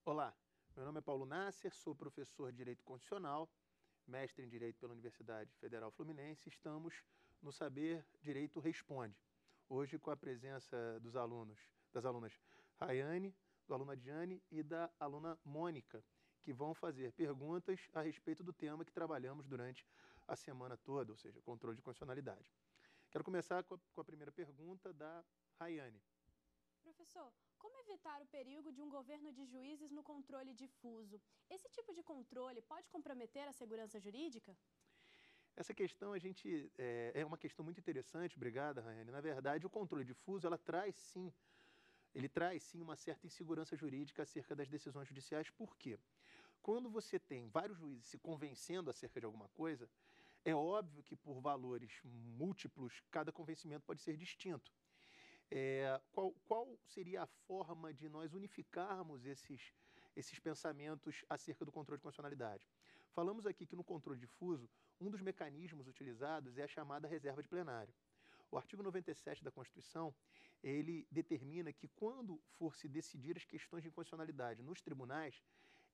Olá, meu nome é Paulo Nasser, sou professor de Direito Constitucional, mestre em Direito pela Universidade Federal Fluminense. Estamos no Saber Direito Responde. Hoje com a presença dos alunos, das alunas Rayane, do aluno Adjane e da aluna Mônica, que vão fazer perguntas a respeito do tema que trabalhamos durante a semana toda, ou seja, controle de constitucionalidade. Quero começar com a primeira pergunta da Rayane. Professor, como evitar o perigo de um governo de juízes no controle difuso? Esse tipo de controle pode comprometer a segurança jurídica? Essa questão é uma questão muito interessante, obrigada, Rayane. Na verdade, o controle difuso ele traz sim uma certa insegurança jurídica acerca das decisões judiciais. Por quê? Quando você tem vários juízes se convencendo acerca de alguma coisa, é óbvio que por valores múltiplos, cada convencimento pode ser distinto. Qual seria a forma de nós unificarmos esses pensamentos acerca do controle de constitucionalidade? Falamos aqui que no controle difuso, um dos mecanismos utilizados é a chamada reserva de plenário. O artigo 97 da Constituição, ele determina que quando for se decidir as questões de inconstitucionalidade nos tribunais,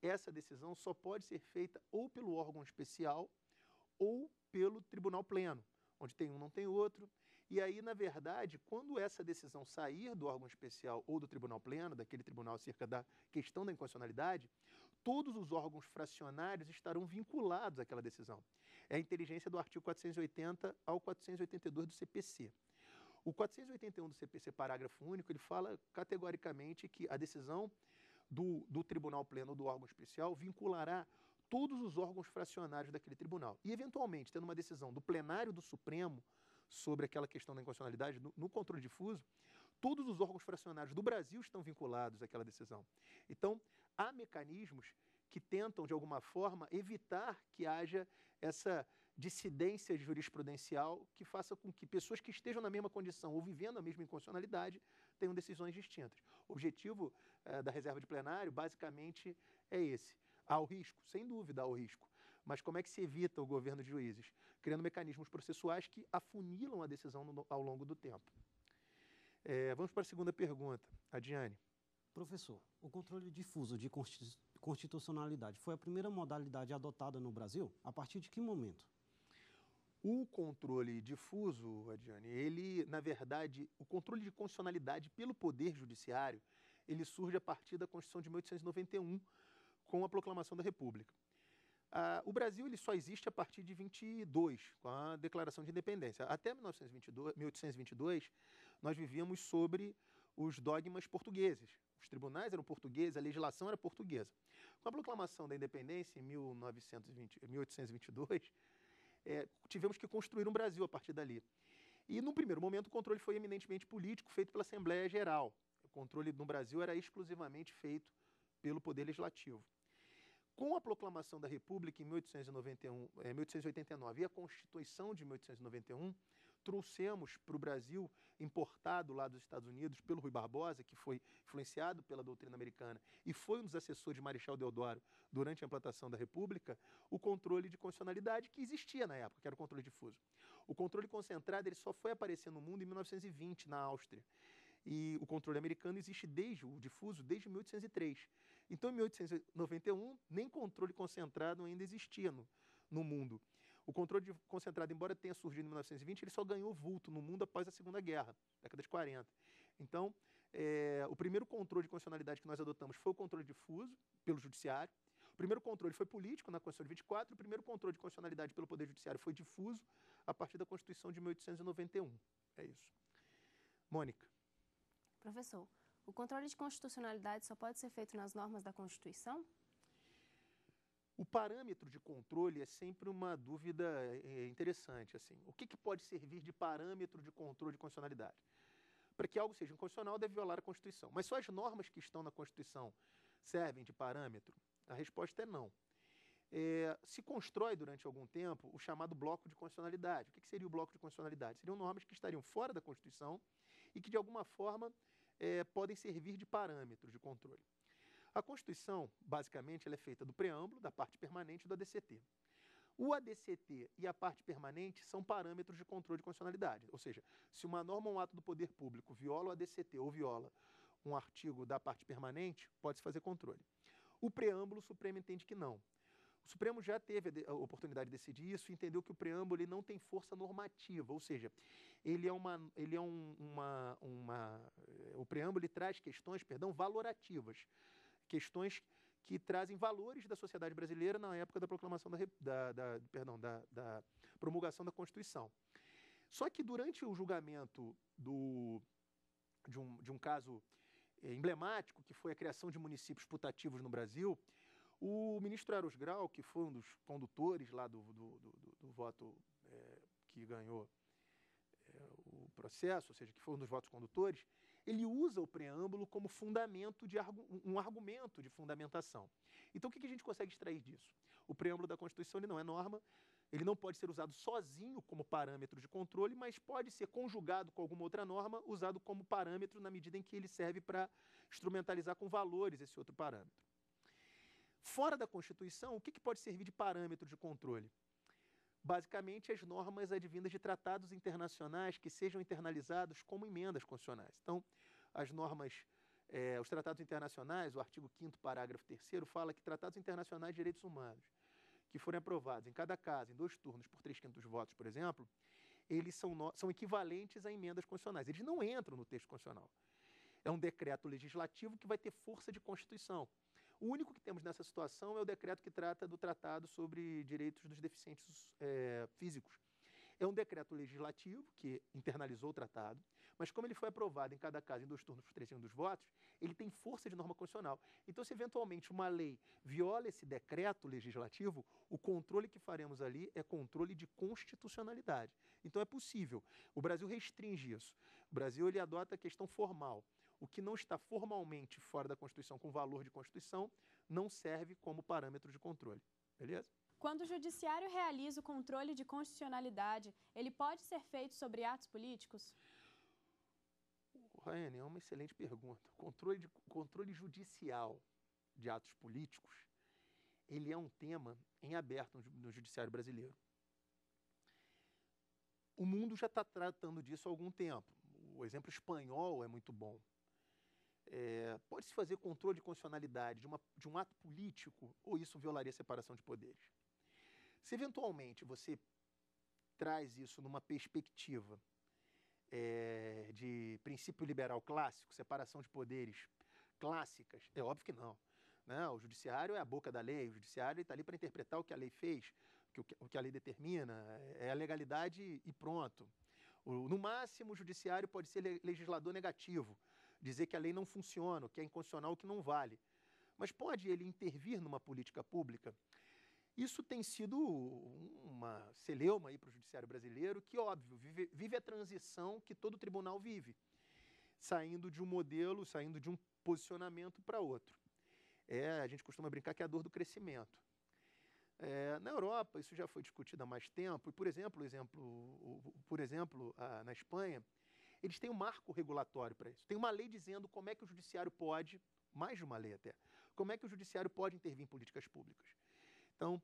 essa decisão só pode ser feita ou pelo órgão especial ou pelo tribunal pleno, onde tem um, não tem outro. E aí, na verdade, quando essa decisão sair do órgão especial ou do tribunal pleno, daquele tribunal acerca da questão da inconstitucionalidade, todos os órgãos fracionários estarão vinculados àquela decisão. É a inteligência do artigo 480 ao 482 do CPC. O 481 do CPC, parágrafo único, ele fala categoricamente que a decisão do tribunal pleno ou do órgão especial vinculará todos os órgãos fracionários daquele tribunal. E, eventualmente, tendo uma decisão do plenário do Supremo sobre aquela questão da inconstitucionalidade, no controle difuso, todos os órgãos fracionários do Brasil estão vinculados àquela decisão. Então, há mecanismos que tentam, de alguma forma, evitar que haja essa dissidência jurisprudencial que faça com que pessoas que estejam na mesma condição ou vivendo a mesma inconstitucionalidade tenham decisões distintas. O objetivo da reserva de plenário, basicamente, é esse. Há o risco? Sem dúvida há o risco. Mas como é que se evita o governo de juízes? Criando mecanismos processuais que afunilam a decisão ao longo do tempo. Vamos para a segunda pergunta. Adjane. Professor, o controle difuso de constitucionalidade foi a primeira modalidade adotada no Brasil? A partir de que momento? O controle difuso, Adjane, ele, na verdade, o controle de constitucionalidade pelo Poder Judiciário, ele surge a partir da Constituição de 1891, com a proclamação da República. O Brasil ele só existe a partir de 22, com a Declaração de Independência. Até 1822, nós vivíamos sobre os dogmas portugueses. Os tribunais eram portugueses, a legislação era portuguesa. Com a proclamação da independência, em 1822, tivemos que construir um Brasil a partir dali. E, no primeiro momento, o controle foi eminentemente político, feito pela Assembleia Geral. O controle no Brasil era exclusivamente feito pelo Poder Legislativo. Com a proclamação da República em 1889 e a Constituição de 1891, trouxemos para o Brasil, importado lá dos Estados Unidos pelo Rui Barbosa, que foi influenciado pela doutrina americana e foi um dos assessores de Marechal Deodoro durante a implantação da República, o controle de constitucionalidade que existia na época, que era o controle difuso. O controle concentrado ele só foi aparecer no mundo em 1920, na Áustria. E o controle americano existe o difuso, desde 1803. Então, em 1891, nem controle concentrado ainda existia no mundo. O controle concentrado, embora tenha surgido em 1920, ele só ganhou vulto no mundo após a Segunda Guerra, década de 40. Então, o primeiro controle de constitucionalidade que nós adotamos foi o controle difuso, pelo Judiciário. O primeiro controle foi político, na Constituição de 24. O primeiro controle de constitucionalidade pelo Poder Judiciário foi difuso, a partir da Constituição de 1891. É isso. Mônica. Professor, o controle de constitucionalidade só pode ser feito nas normas da Constituição? O parâmetro de controle é sempre uma dúvida interessante. Assim. O que pode servir de parâmetro de controle de constitucionalidade? Para que algo seja inconstitucional, deve violar a Constituição. Mas só as normas que estão na Constituição servem de parâmetro? A resposta é não. Se constrói durante algum tempo o chamado bloco de constitucionalidade. O que seria o bloco de constitucionalidade? Seriam normas que estariam fora da Constituição e que, de alguma forma, podem servir de parâmetros de controle. A Constituição, basicamente, ela é feita do preâmbulo, da parte permanente e do ADCT. O ADCT e a parte permanente são parâmetros de controle de constitucionalidade. Ou seja, se uma norma ou um ato do poder público viola o ADCT ou viola um artigo da parte permanente, pode-se fazer controle. O preâmbulo, o Supremo entende que não. O Supremo já teve a oportunidade de decidir isso e entendeu que o preâmbulo ele não tem força normativa, ou seja, o preâmbulo ele traz questões, valorativas, questões que trazem valores da sociedade brasileira na época da proclamação da promulgação da Constituição. Só que durante o julgamento de um caso emblemático, que foi a criação de municípios putativos no Brasil, o ministro Eros Grau, que foi um dos condutores lá do voto que ganhou o processo, ou seja, que foi um dos votos condutores, ele usa o preâmbulo como fundamento um argumento de fundamentação. Então, o que a gente consegue extrair disso? O preâmbulo da Constituição ele não é norma, ele não pode ser usado sozinho como parâmetro de controle, mas pode ser conjugado com alguma outra norma, usado como parâmetro na medida em que ele serve para instrumentalizar com valores esse outro parâmetro. Fora da Constituição, o que pode servir de parâmetro de controle? Basicamente, as normas advindas de tratados internacionais que sejam internalizados como emendas constitucionais. Então, as normas, os tratados internacionais, o artigo 5º, parágrafo 3º, fala que tratados internacionais de direitos humanos, que forem aprovados em cada caso, em 2 turnos, por 3/5 dos votos, por exemplo, eles são equivalentes a emendas constitucionais. Eles não entram no texto constitucional. É um decreto legislativo que vai ter força de Constituição. O único que temos nessa situação é o decreto que trata do Tratado sobre Direitos dos Deficientes Físicos. É um decreto legislativo que internalizou o tratado, mas como ele foi aprovado em cada caso em 2 turnos por 3/5 dos votos, ele tem força de norma constitucional. Então, se eventualmente uma lei viola esse decreto legislativo, o controle que faremos ali é controle de constitucionalidade. Então, é possível. O Brasil restringe isso. O Brasil ele adota a questão formal. O que não está formalmente fora da Constituição com valor de Constituição não serve como parâmetro de controle. Beleza? Quando o Judiciário realiza o controle de constitucionalidade, ele pode ser feito sobre atos políticos? Raiane, é uma excelente pergunta. O controle judicial de atos políticos, ele é um tema em aberto no Judiciário brasileiro. O mundo já está tratando disso há algum tempo. O exemplo espanhol é muito bom. Pode-se fazer controle de constitucionalidade de um ato político ou isso violaria a separação de poderes? Se eventualmente você traz isso numa perspectiva de princípio liberal clássico, separação de poderes clássicas, é óbvio que não. Né? O judiciário é a boca da lei, o judiciário está ali para interpretar o que a lei fez, o que a lei determina, é a legalidade e pronto. No máximo, o judiciário pode ser legislador negativo, dizer que a lei não funciona, que é inconstitucional, que não vale. Mas pode ele intervir numa política pública? Isso tem sido uma celeuma aí para o judiciário brasileiro, que, óbvio, vive a transição que todo tribunal vive, saindo de um modelo, saindo de um posicionamento para outro. A gente costuma brincar que é a dor do crescimento. Na Europa, isso já foi discutido há mais tempo, e, por exemplo, na Espanha, eles têm um marco regulatório para isso. Tem uma lei dizendo como é que o judiciário pode, mais de uma lei até, como é que o judiciário pode intervir em políticas públicas. Então,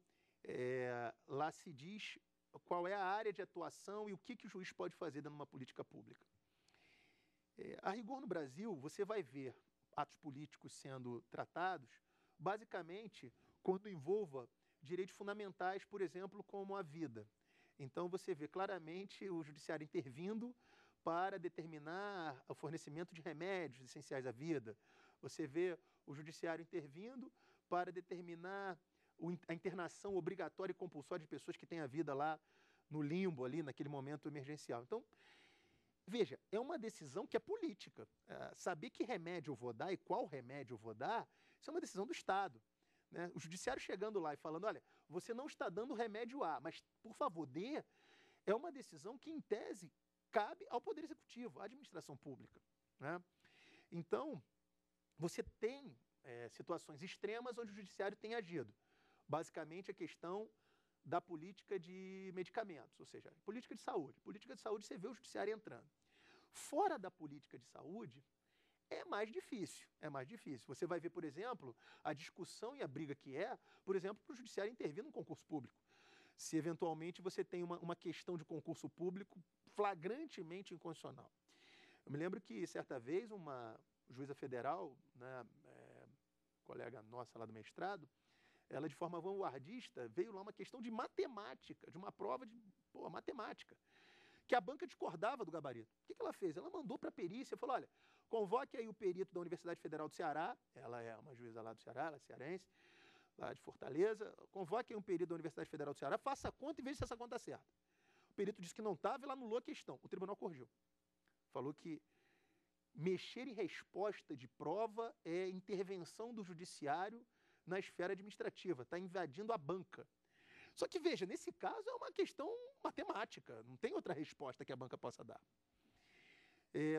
lá se diz qual é a área de atuação e o que o juiz pode fazer dentro de uma política pública. A rigor, no Brasil, você vai ver atos políticos sendo tratados, basicamente, quando envolva direitos fundamentais, por exemplo, como a vida. Então, você vê claramente o judiciário intervindo para determinar o fornecimento de remédios essenciais à vida. Você vê o judiciário intervindo para determinar a internação obrigatória e compulsória de pessoas que têm a vida lá no limbo, ali naquele momento emergencial. Então, veja, é uma decisão que é política. Saber que remédio eu vou dar e qual remédio eu vou dar, isso é uma decisão do Estado. Né? O judiciário chegando lá e falando, olha, você não está dando remédio A, mas, por favor, dê, é uma decisão que, em tese, cabe ao Poder Executivo, à administração pública. Né? Então, você tem situações extremas onde o judiciário tem agido. Basicamente, a questão da política de medicamentos, ou seja, política de saúde. Política de saúde, você vê o judiciário entrando. Fora da política de saúde, é mais difícil. Você vai ver, por exemplo, a discussão e a briga que por exemplo, para o judiciário intervir num concurso público. Se, eventualmente, você tem uma questão de concurso público flagrantemente inconstitucional. Eu me lembro que, certa vez, uma juíza federal, né, colega nossa lá do mestrado, ela de forma vanguardista veio lá uma questão de matemática, de uma prova de matemática, que a banca discordava do gabarito. O que ela fez? Ela mandou para a perícia, falou, olha, convoque aí o perito da Universidade Federal do Ceará, ela é uma juíza lá do Ceará, ela é cearense, lá de Fortaleza, convoque aí um perito da Universidade Federal do Ceará, faça a conta e veja se essa conta está certa. O perito disse que não estava e ela anulou a questão. O tribunal corrigiu. Falou que mexer em resposta de prova é intervenção do judiciário na esfera administrativa, está invadindo a banca. Só que, veja, nesse caso é uma questão matemática, não tem outra resposta que a banca possa dar.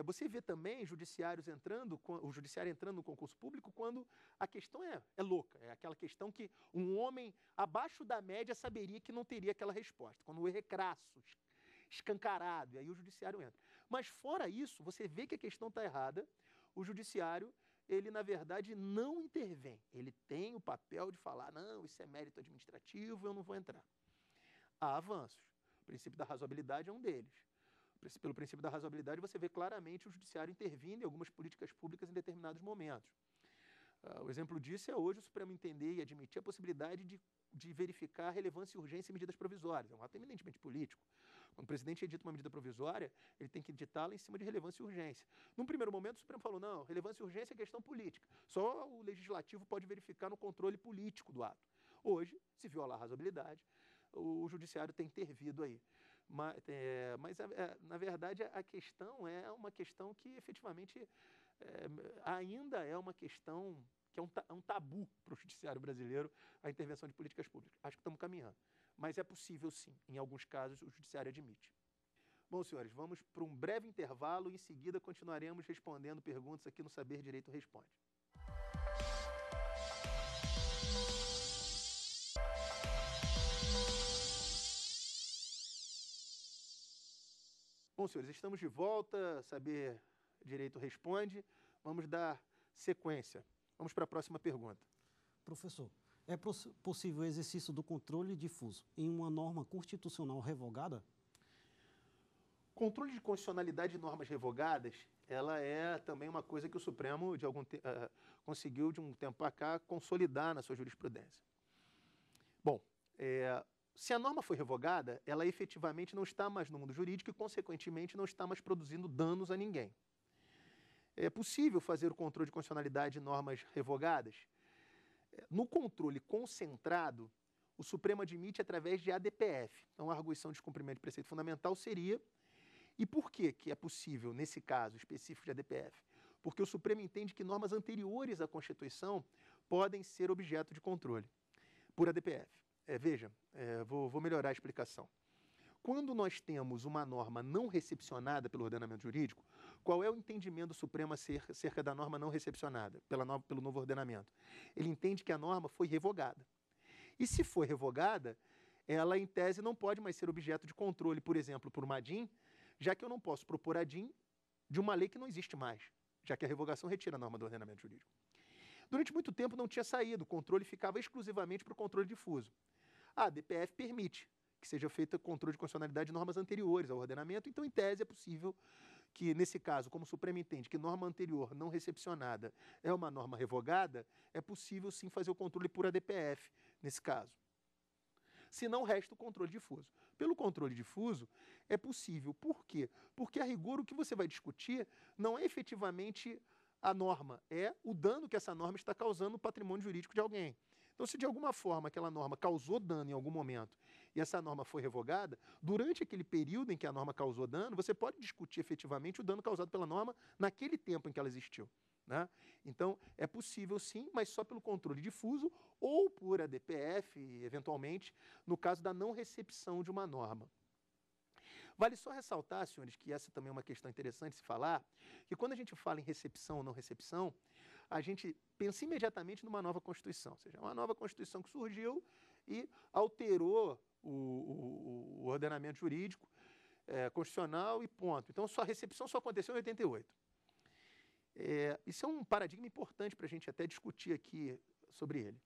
Você vê também o judiciário entrando no concurso público quando a questão é louca, é aquela questão que um homem abaixo da média saberia que não teria aquela resposta, quando o erro é crasso, escancarado, e aí o judiciário entra. Mas fora isso, você vê que a questão está errada, o judiciário, ele na verdade não intervém, ele tem o papel de falar, não, isso é mérito administrativo, eu não vou entrar. Há avanços, o princípio da razoabilidade é um deles. Pelo princípio da razoabilidade, você vê claramente o judiciário intervindo em algumas políticas públicas em determinados momentos. O exemplo disso é hoje o Supremo entender e admitir a possibilidade de verificar relevância e urgência em medidas provisórias. É um ato eminentemente político. Quando o presidente edita uma medida provisória, ele tem que editá-la em cima de relevância e urgência. Num primeiro momento, o Supremo falou, não, relevância e urgência é questão política. Só o legislativo pode verificar no controle político do ato. Hoje, se violar a razoabilidade, o judiciário tem intervido aí. Mas na verdade, a questão é uma questão que, efetivamente, ainda é uma questão que é um tabu para o judiciário brasileiro, a intervenção de políticas públicas. Acho que estamos caminhando. Mas é possível, sim. Em alguns casos, o judiciário admite. Bom, senhores, vamos para um breve intervalo e, em seguida, continuaremos respondendo perguntas aqui no Saber Direito Responde. Bom, senhores, estamos de volta, Saber Direito Responde. Vamos dar sequência. Vamos para a próxima pergunta. Professor, é possível o exercício do controle difuso em uma norma constitucional revogada? Controle de constitucionalidade de normas revogadas, ela é também uma coisa que o Supremo conseguiu, de um tempo para cá, consolidar na sua jurisprudência. Bom, se a norma foi revogada, ela efetivamente não está mais no mundo jurídico e, consequentemente, não está mais produzindo danos a ninguém. É possível fazer o controle de constitucionalidade de normas revogadas? No controle concentrado, o Supremo admite através de ADPF. Então, a arguição de descumprimento de preceito fundamental seria... E por que é possível, nesse caso específico de ADPF? Porque o Supremo entende que normas anteriores à Constituição podem ser objeto de controle por ADPF. Veja, vou melhorar a explicação. Quando nós temos uma norma não recepcionada pelo ordenamento jurídico, qual é o entendimento do Supremo acerca da norma não recepcionada pelo novo ordenamento? Ele entende que a norma foi revogada. E se foi revogada, ela, em tese, não pode mais ser objeto de controle, por exemplo, por uma ADIM, já que eu não posso propor ADIM de uma lei que não existe mais, já que a revogação retira a norma do ordenamento jurídico. Durante muito tempo não tinha saído, o controle ficava exclusivamente para o controle difuso. A ADPF permite que seja feito o controle de constitucionalidade de normas anteriores ao ordenamento, então, em tese, é possível que, nesse caso, como o Supremo entende que norma anterior não recepcionada é uma norma revogada, é possível, sim, fazer o controle por ADPF, nesse caso. Se não, resta o controle difuso. Pelo controle difuso, é possível. Por quê? Porque, a rigor, o que você vai discutir não é efetivamente a norma, é o dano que essa norma está causando no patrimônio jurídico de alguém. Então, se de alguma forma aquela norma causou dano em algum momento e essa norma foi revogada, durante aquele período em que a norma causou dano, você pode discutir efetivamente o dano causado pela norma naquele tempo em que ela existiu, né? Então, é possível sim, mas só pelo controle difuso ou por ADPF, eventualmente, no caso da não recepção de uma norma. Vale só ressaltar, senhores, que essa também é uma questão interessante de se falar, que quando a gente fala em recepção ou não recepção, a gente pensa imediatamente numa nova Constituição, ou seja, uma nova Constituição que surgiu e alterou o ordenamento jurídico constitucional e ponto. Então, a recepção só aconteceu em 88. Isso é um paradigma importante para a gente até discutir aqui sobre ele.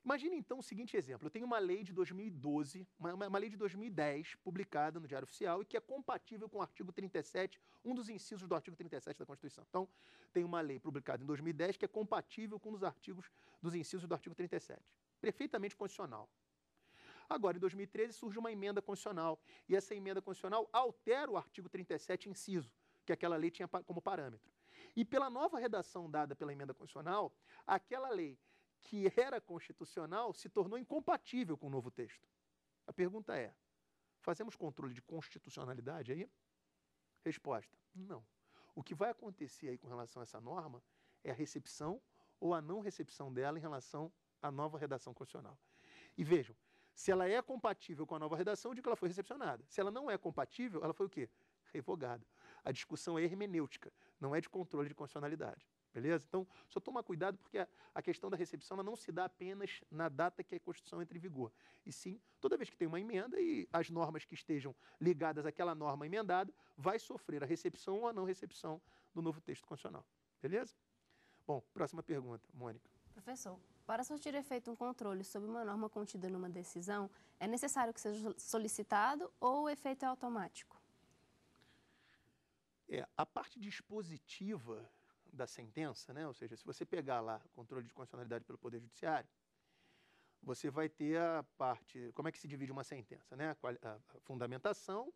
Imagine, então, o seguinte exemplo. Eu tenho uma lei de 2012, uma lei de 2010, publicada no Diário Oficial, e que é compatível com o artigo 37, um dos incisos do artigo 37 da Constituição. Então, tem uma lei publicada em 2010 que é compatível com um dos incisos do artigo 37. Perfeitamente constitucional. Agora, em 2013, surge uma emenda constitucional, e essa emenda constitucional altera o artigo 37, inciso, que aquela lei tinha como parâmetro. E pela nova redação dada pela emenda constitucional, aquela lei que era constitucional se tornou incompatível com o novo texto. A pergunta é, fazemos controle de constitucionalidade aí? Resposta, não. O que vai acontecer aí com relação a essa norma é a recepção ou a não recepção dela em relação à nova redação constitucional. E vejam, se ela é compatível com a nova redação, eu digo que ela foi recepcionada. Se ela não é compatível, ela foi o quê? Revogada. A discussão é hermenêutica, não é de controle de constitucionalidade. Beleza? Então, só tomar cuidado porque a questão da recepção ela não se dá apenas na data que a Constituição entra em vigor. E sim, toda vez que tem uma emenda e as normas que estejam ligadas àquela norma emendada, vai sofrer a recepção ou a não recepção do novo texto constitucional. Beleza? Bom, próxima pergunta, Mônica. Professor, para surtir efeito um controle sobre uma norma contida numa decisão, é necessário que seja solicitado ou o efeito é automático? A parte dispositiva da sentença, né? Ou seja, se você pegar lá controle de constitucionalidade pelo Poder Judiciário, você vai ter a parte, como é que se divide uma sentença, né? A fundamentação,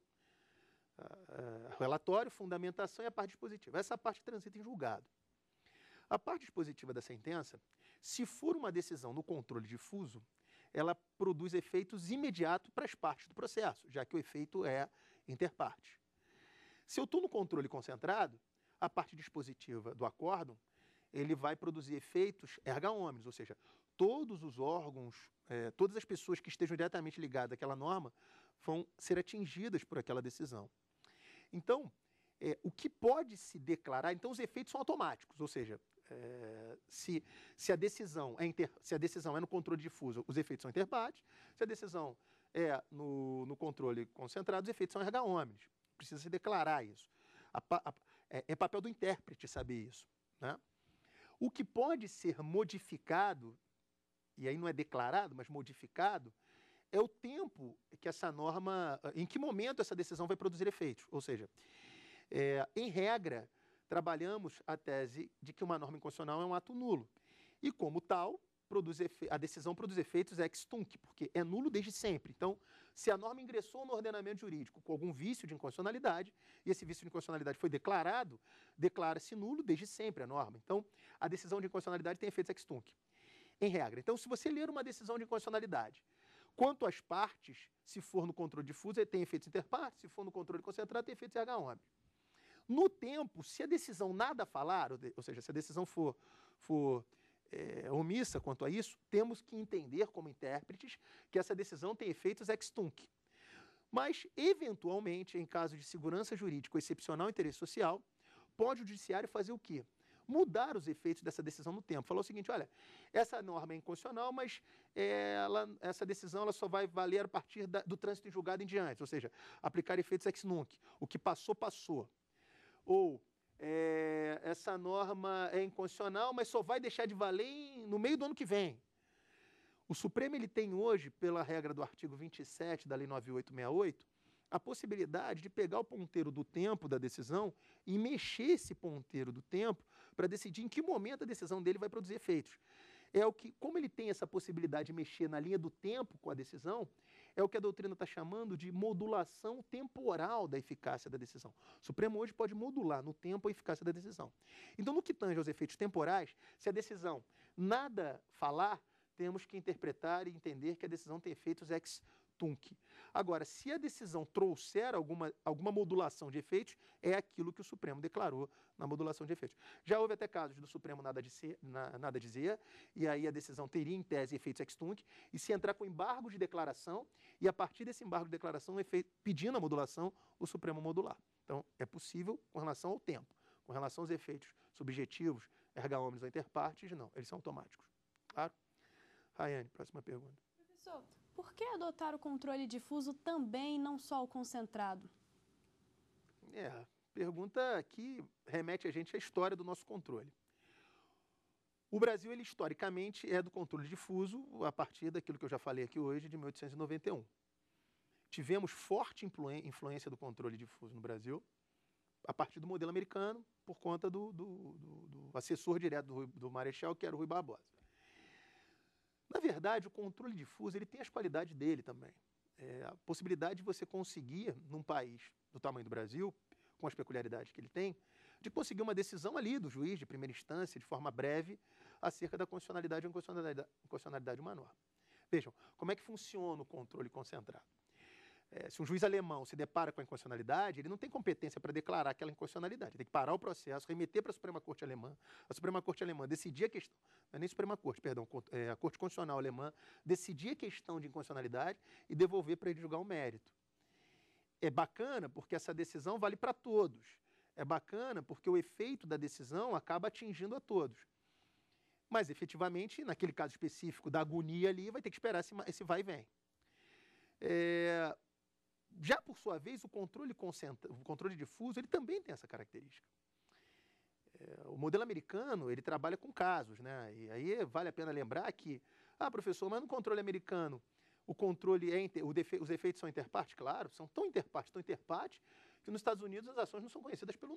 relatório, fundamentação e a parte dispositiva. Essa parte transita em julgado. A parte dispositiva da sentença, se for uma decisão no controle difuso, ela produz efeitos imediatos para as partes do processo, já que o efeito é interparte. Se eu estou no controle concentrado, a parte dispositiva do acórdão, ele vai produzir efeitos erga omnes, ou seja, todos os órgãos, todas as pessoas que estejam diretamente ligadas àquela norma vão ser atingidas por aquela decisão. Então, o que pode se declarar, então os efeitos são automáticos, ou seja, se a decisão é no controle difuso, os efeitos são interpartes, se a decisão é no controle concentrado, os efeitos são erga omnes. Precisa se declarar isso. É papel do intérprete saber isso, né? O que pode ser modificado, e aí não é declarado, mas modificado, é o tempo que essa norma, em que momento essa decisão vai produzir efeitos. Ou seja, em regra, trabalhamos a tese de que uma norma inconstitucional é um ato nulo. E como tal, a decisão produz efeitos ex tunc, porque é nulo desde sempre. Então, se a norma ingressou no ordenamento jurídico com algum vício de inconstitucionalidade, e esse vício de inconstitucionalidade foi declarado, declara-se nulo desde sempre a norma. Então, a decisão de inconstitucionalidade tem efeitos ex tunc, em regra. Então, se você ler uma decisão de inconstitucionalidade, quanto às partes, se for no controle difuso, tem efeitos interpartes, se for no controle concentrado, tem efeitos erga omnes. No tempo, se a decisão nada falar, ou seja, se a decisão for omissa quanto a isso, temos que entender como intérpretes que essa decisão tem efeitos ex tunc. Mas, eventualmente, em caso de segurança jurídica ou excepcional interesse social, pode o judiciário fazer o quê? Mudar os efeitos dessa decisão no tempo. Falou o seguinte, olha, essa norma é inconstitucional, mas essa decisão ela só vai valer a partir do trânsito em julgado em diante, ou seja, aplicar efeitos ex nunc. O que passou, passou. Ou essa norma é inconstitucional, mas só vai deixar de valer no meio do ano que vem. O Supremo ele tem hoje, pela regra do artigo 27 da Lei 9868, a possibilidade de pegar o ponteiro do tempo da decisão e mexer esse ponteiro do tempo para decidir em que momento a decisão dele vai produzir efeitos. Como ele tem essa possibilidade de mexer na linha do tempo com a decisão, é o que a doutrina está chamando de modulação temporal da eficácia da decisão. O Supremo hoje pode modular no tempo a eficácia da decisão. Então, no que tange aos efeitos temporais, se a decisão nada falar, temos que interpretar e entender que a decisão tem efeitos ex tunc. Agora, se a decisão trouxer alguma modulação de efeitos, é aquilo que o Supremo declarou na modulação de efeitos. Já houve até casos do Supremo nada dizer, e aí a decisão teria, em tese, efeitos ex tunc, e se entrar com embargo de declaração, e a partir desse embargo de declaração, pedindo a modulação, o Supremo modular. Então, é possível com relação ao tempo. Com relação aos efeitos subjetivos, erga omnes ou interpartes, não, eles são automáticos. Claro? Rayane, próxima pergunta. Professor, por que adotar o controle difuso também, não só o concentrado? Pergunta que remete a gente à história do nosso controle. O Brasil, ele historicamente é do controle difuso a partir daquilo que eu já falei aqui hoje, de 1891. Tivemos forte influência do controle difuso no Brasil a partir do modelo americano, por conta do assessor direto do Marechal, que era o Rui Barbosa. Na verdade, o controle difuso ele tem as qualidades dele também. A possibilidade de você conseguir, num país do tamanho do Brasil, com as peculiaridades que ele tem, de conseguir uma decisão ali do juiz de primeira instância, de forma breve, acerca da constitucionalidade ou inconstitucionalidade de uma norma. Vejam, como é que funciona o controle concentrado? Se um juiz alemão se depara com a inconstitucionalidade, ele não tem competência para declarar aquela inconstitucionalidade. Tem que parar o processo, remeter para a Suprema Corte Alemã. A Suprema Corte Alemã decidir a questão, não é nem Suprema Corte, perdão, a Corte Constitucional Alemã decidir a questão de inconstitucionalidade e devolver para ele julgar o mérito. É bacana porque essa decisão vale para todos. É bacana porque o efeito da decisão acaba atingindo a todos. Mas, efetivamente, naquele caso específico da agonia ali, vai ter que esperar esse vai e vem. Já, por sua vez, o controle difuso ele também tem essa característica. O modelo americano ele trabalha com casos, né? E aí vale a pena lembrar que, professor, mas no controle americano o controle os efeitos são interparte? Claro, são tão interparte, que nos Estados Unidos as ações não são conhecidas pelo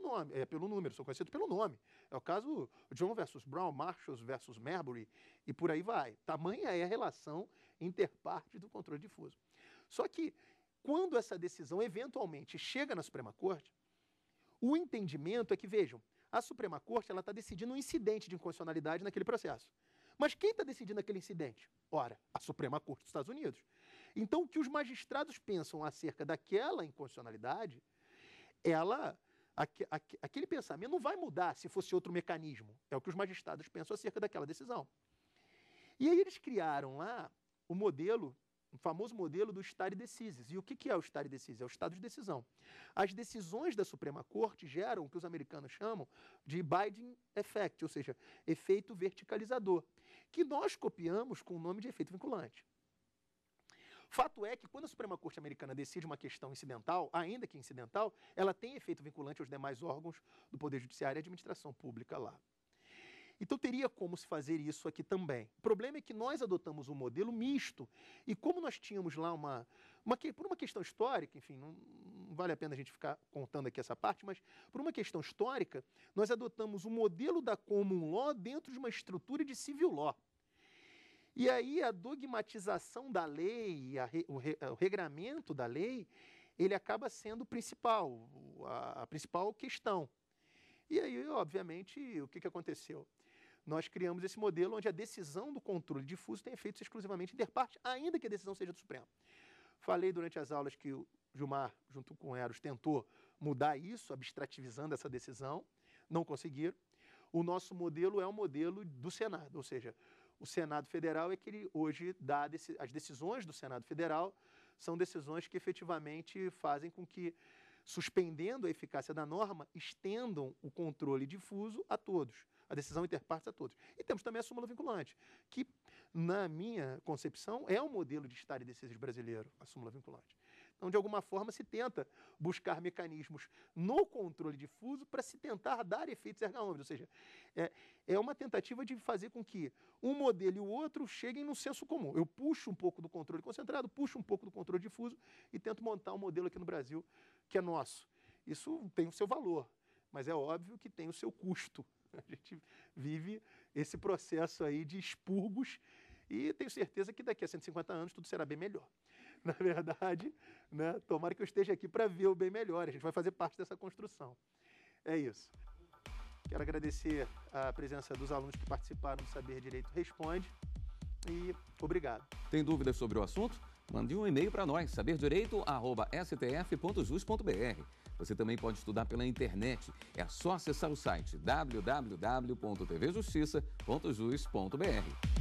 número, são conhecidas pelo nome. É o caso John versus Brown, Marshalls versus Marbury, e por aí vai. Tamanha é a relação interparte do controle difuso. Só que, quando essa decisão eventualmente chega na Suprema Corte, o entendimento é que, vejam, a Suprema Corte está decidindo um incidente de inconstitucionalidade naquele processo. Mas quem está decidindo aquele incidente? Ora, a Suprema Corte dos Estados Unidos. Então, o que os magistrados pensam acerca daquela inconstitucionalidade, aquele pensamento não vai mudar se fosse outro mecanismo. É o que os magistrados pensam acerca daquela decisão. E aí eles criaram lá o famoso modelo do stare decisis. E o que é o stare decisis? É o estado de decisão. As decisões da Suprema Corte geram o que os americanos chamam de binding effect, ou seja, efeito verticalizador, que nós copiamos com o nome de efeito vinculante. Fato é que quando a Suprema Corte americana decide uma questão incidental, ainda que incidental, ela tem efeito vinculante aos demais órgãos do Poder Judiciário e administração pública lá. Então, teria como se fazer isso aqui também. O problema é que nós adotamos um modelo misto. E como nós tínhamos lá por uma questão histórica, enfim, não vale a pena a gente ficar contando aqui essa parte, mas por uma questão histórica, nós adotamos o modelo da common law dentro de uma estrutura de civil law. E aí a dogmatização da lei, o regramento da lei, ele acaba sendo a principal questão. E aí, obviamente, o que aconteceu? Nós criamos esse modelo onde a decisão do controle difuso tem efeitos exclusivamente interparte, ainda que a decisão seja do Supremo. Falei durante as aulas que o Gilmar, junto com o Eros, tentou mudar isso, abstrativizando essa decisão, não conseguiram. O nosso modelo é o modelo do Senado, ou seja, o Senado Federal é que ele hoje dá as decisões do Senado Federal são decisões que efetivamente fazem com que, suspendendo a eficácia da norma, estendam o controle difuso a todos, a decisão interpartes a todos. E temos também a súmula vinculante, que, na minha concepção, é o modelo de stare decisis brasileiro, a súmula vinculante. Então, de alguma forma, se tenta buscar mecanismos no controle difuso para se tentar dar efeitos erga omnes, ou seja, é uma tentativa de fazer com que um modelo e o outro cheguem num senso comum. Eu puxo um pouco do controle concentrado, puxo um pouco do controle difuso e tento montar um modelo aqui no Brasil que é nosso. Isso tem o seu valor, mas é óbvio que tem o seu custo. A gente vive esse processo aí de expurgos e tenho certeza que daqui a 150 anos tudo será bem melhor. Na verdade, né, tomara que eu esteja aqui para ver o bem melhor. A gente vai fazer parte dessa construção. É isso. Quero agradecer a presença dos alunos que participaram do Saber Direito Responde e obrigado. Tem dúvidas sobre o assunto? Mande um e-mail para nós, saberdireito@stf.jus.br. Você também pode estudar pela internet. É só acessar o site www.tvjustiça.jus.br.